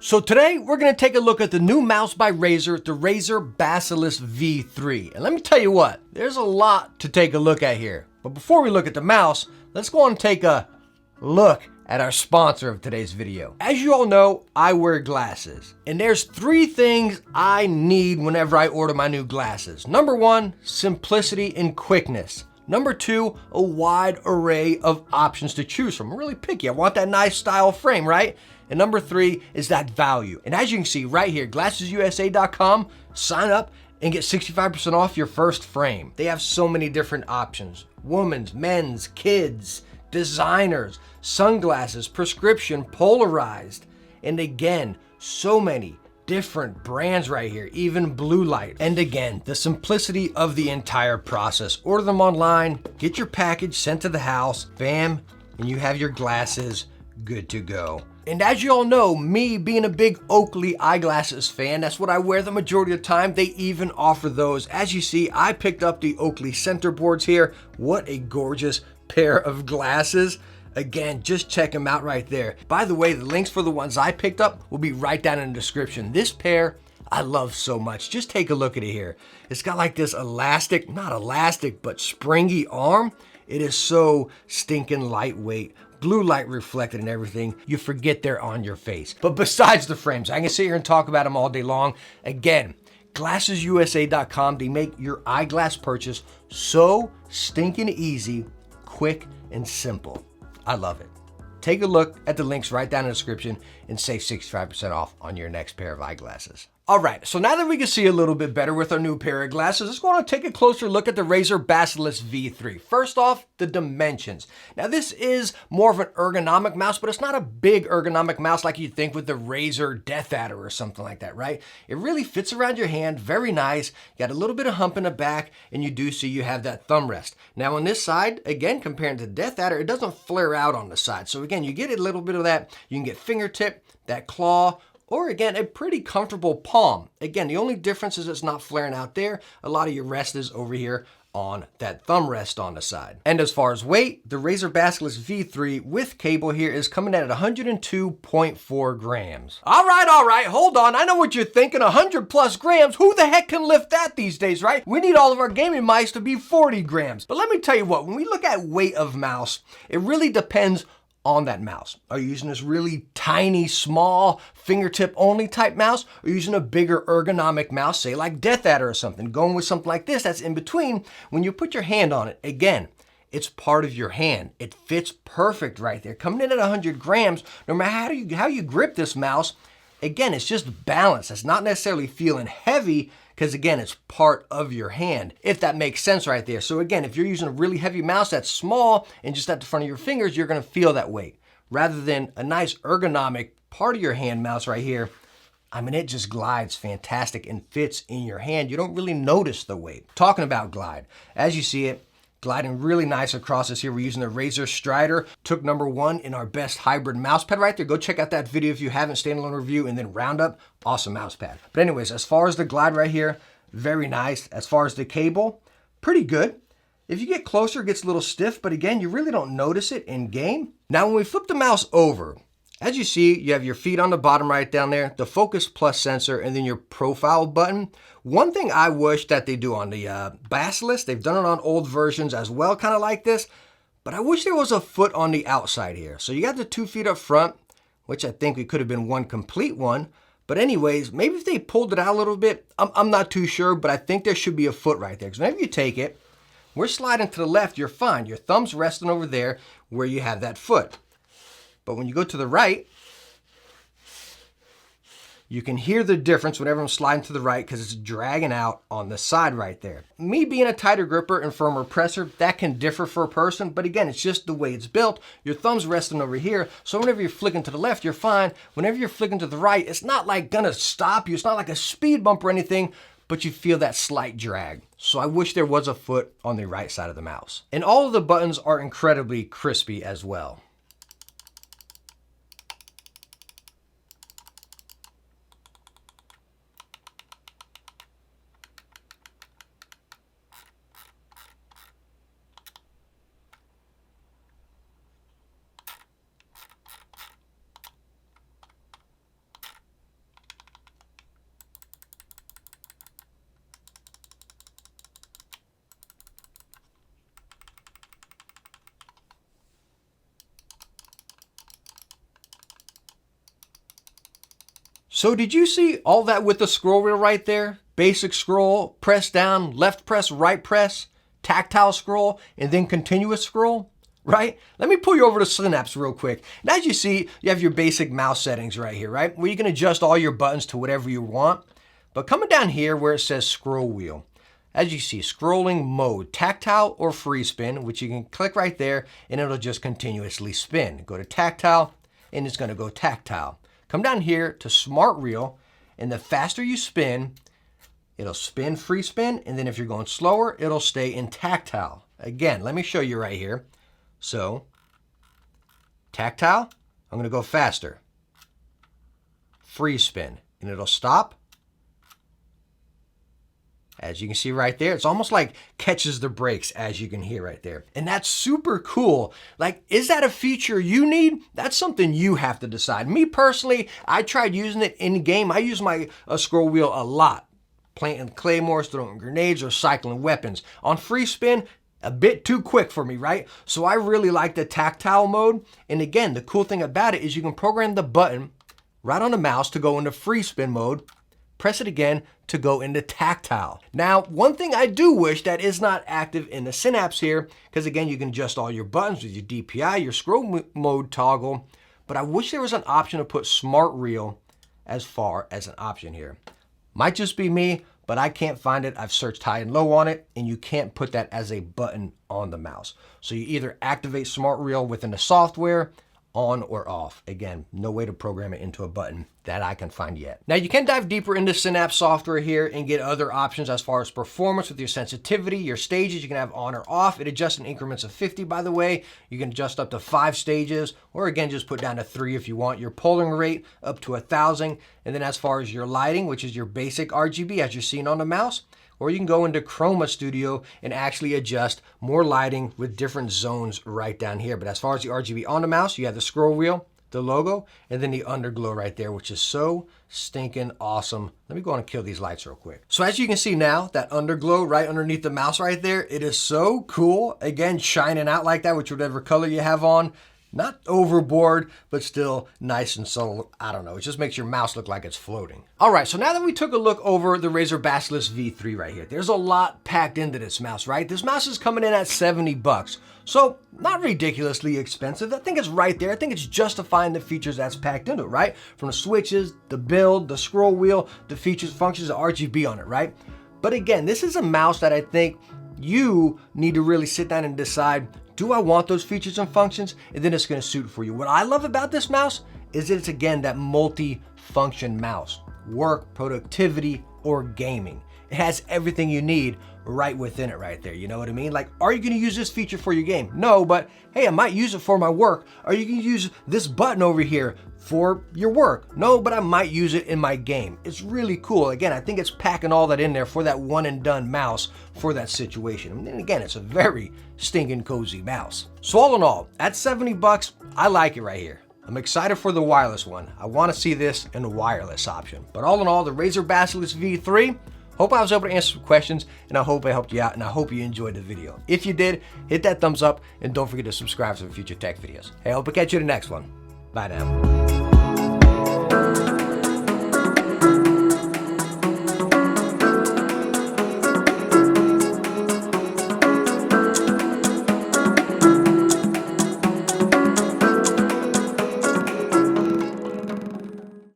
So today we're going to take a look at the new mouse by Razer, the Razer Basilisk V3. And let me tell you what, there's a lot to take a look at here. But before we look at the mouse, let's go on and take a look at our sponsor of today's video. As you all know, I wear glasses. And there's three things I need whenever I order my new glasses. Number one, simplicity and quickness. Number two, a wide array of options to choose from. I'm really picky. I want that nice style frame, right? And number three is that value. And as you can see right here, glassesusa.com, sign up and get 65% off your first frame. They have so many different options. Women's, men's, kids, designers, sunglasses, prescription, polarized. And again, so many different brands right here, even blue light. And again, the simplicity of the entire process. Order them online, get your package sent to the house, bam, and you have your glasses good to go. And as you all know, me being a big Oakley eyeglasses fan, that's what I wear the majority of the time. They even offer those. As you see, I picked up the Oakley center boards here. What a gorgeous pair of glasses. Again, just check them out right there. By the way, the links for the ones I picked up will be right down in the description. This pair, I love so much. Just take a look at it here. It's got like this elastic, not elastic, but springy arm. It is so stinking lightweight. Blue light reflected and everything. You forget they're on your face. But besides the frames, I can sit here and talk about them all day long. Again, glassesusa.com, they make your eyeglass purchase so stinking easy, quick, and simple. I love it. Take a look at the links right down in the description and save 65% off on your next pair of eyeglasses. All right, so now that we can see a little bit better with our new pair of glasses, let's go on and take a closer look at the Razer Basilisk V3. First off, the dimensions. Now this is more of an ergonomic mouse, but it's not a big ergonomic mouse like you'd think with the Razer Death Adder or something like that, right? It really fits around your hand, very nice. You got a little bit of hump in the back, and you do see you have that thumb rest. Now on this side, again, compared to Death Adder, it doesn't flare out on the side. So again, you get a little bit of that. You can get fingertip, that claw, or again, a pretty comfortable palm. Again, the only difference is it's not flaring out there. A lot of your rest is over here on that thumb rest on the side. And as far as weight, the Razer Basilisk V3 with cable here is coming at 102.4 grams. All right, hold on. I know what you're thinking, 100 plus grams. Who the heck can lift that these days, right? We need all of our gaming mice to be 40 grams. But let me tell you what, when we look at weight of mouse, it really depends on that mouse. Are you using this really tiny, small, fingertip only type mouse? Or are you using a bigger ergonomic mouse, say like Death Adder or something? Going with something like this that's in between. When you put your hand on it, again, it's part of your hand. It fits perfect right there. Coming in at 100 grams, no matter how you grip this mouse, again, it's just balance. It's not necessarily feeling heavy, because again, it's part of your hand, if that makes sense right there. So again, if you're using a really heavy mouse that's small and just at the front of your fingers, you're gonna feel that weight. Rather than a nice ergonomic part of your hand mouse right here, I mean, it just glides fantastic and fits in your hand. You don't really notice the weight. Talking about glide, as you see it, gliding really nice across this here. We're using the Razer Strider. Took #1 in our best hybrid mouse pad right there. Go check out that video if you haven't, standalone review, and then Roundup, awesome mouse pad. But anyways, as far as the glide right here, very nice. As far as the cable, pretty good. If you get closer, it gets a little stiff, but again, you really don't notice it in game. Now, when we flip the mouse over, as you see, you have your feet on the bottom right down there, the Focus Plus sensor, and then your profile button. One thing I wish that they do on the Basilisk, they've done it on old versions as well, kind of like this, but I wish there was a foot on the outside here. So you got the 2 feet up front, which I think it could have been one complete one. But anyways, maybe if they pulled it out a little bit, I'm not too sure, but I think there should be a foot right there. Because whenever you take it, we're sliding to the left, you're fine. Your thumb's resting over there where you have that foot. But when you go to the right, you can hear the difference whenever I'm sliding to the right because it's dragging out on the side right there. Me being a tighter gripper and firmer presser, that can differ for a person, but again, it's just the way it's built. Your thumb's resting over here, so whenever you're flicking to the left, you're fine. Whenever you're flicking to the right, it's not like gonna stop you. It's not like a speed bump or anything, but you feel that slight drag. So I wish there was a foot on the right side of the mouse. And all of the buttons are incredibly crispy as well. So did you see all that with the scroll wheel right there? Basic scroll, press down, left press, right press, tactile scroll, and then continuous scroll, right? Let me pull you over to Synapse real quick. And as you see, you have your basic mouse settings right here, right? Where you can adjust all your buttons to whatever you want. But coming down here where it says scroll wheel, as you see, scrolling mode, tactile or free spin, which you can click right there and it'll just continuously spin. Go to tactile and it's gonna go tactile. Come down here to smart reel, and the faster you spin, it'll spin free spin, and then if you're going slower, it'll stay in tactile. Again, let me show you right here. So, tactile, I'm gonna go faster. Free spin, and it'll stop. As you can see right there, it's almost like catches the brakes, as you can hear right there. And that's super cool. Like, is that a feature you need? That's something you have to decide. Me personally, I tried using it in game. I use my scroll wheel a lot. Planting claymores, throwing grenades, or cycling weapons. On free spin, a bit too quick for me, right? So I really like the tactile mode. And again, the cool thing about it is you can program the button right on the mouse to go into free spin mode. Press it again to go into tactile. Now, one thing I do wish that is not active in the Synapse here, because again, you can adjust all your buttons with your DPI, your scroll mode toggle, but I wish there was an option to put smart reel as far as an option here. Might just be me, but I can't find it. I've searched high and low on it, and you can't put that as a button on the mouse. So you either activate smart reel within the software, on or off. Again, no way to program it into a button that I can find yet. Now you can dive deeper into Synapse software here and get other options as far as performance with your sensitivity, your stages you can have on or off. It adjusts in increments of 50, by the way. You can adjust up to 5 stages, or again, just put down to 3 if you want. Your polling rate up to 1,000. And then as far as your lighting, which is your basic RGB as you're seeing on the mouse, or you can go into Chroma Studio and actually adjust more lighting with different zones right down here. But as far as the RGB on the mouse, you have the scroll wheel, the logo, and then the underglow right there, which is so stinking awesome. Let me go on and kill these lights real quick. So as you can see now, that underglow right underneath the mouse right there, it is so cool. Again, shining out like that with whatever color you have on. Not overboard, but still nice and subtle. I don't know, it just makes your mouse look like it's floating. All right, so now that we took a look over the Razer Basilisk V3 right here, there's a lot packed into this mouse, right? This mouse is coming in at 70 bucks. So not ridiculously expensive. I think it's right there. I think it's justifying the features that's packed into it, right? From the switches, the build, the scroll wheel, the features, functions, the RGB on it, right? But again, this is a mouse that I think you need to really sit down and decide, do I want those features and functions? And then it's gonna suit for you. What I love about this mouse is that it's, again, that multi-function mouse. Work, productivity, or gaming. It has everything you need right within it right there. You know what I mean? Like, are you gonna use this feature for your game? No, but hey, I might use it for my work. Are you gonna use this button over here for your work? No, but I might use it in my game. It's really cool. Again, I think it's packing all that in there for that one and done mouse for that situation. And then again, it's a very stinking cozy mouse. So all in all, at 70 bucks, I like it right here. I'm excited for the wireless one. I wanna see this in the wireless option. But all in all, the Razer Basilisk V3, hope I was able to answer some questions, and I hope I helped you out, and I hope you enjoyed the video. If you did, hit that thumbs up, and don't forget to subscribe for future tech videos. Hey, I hope to catch you in the next one. Bye now.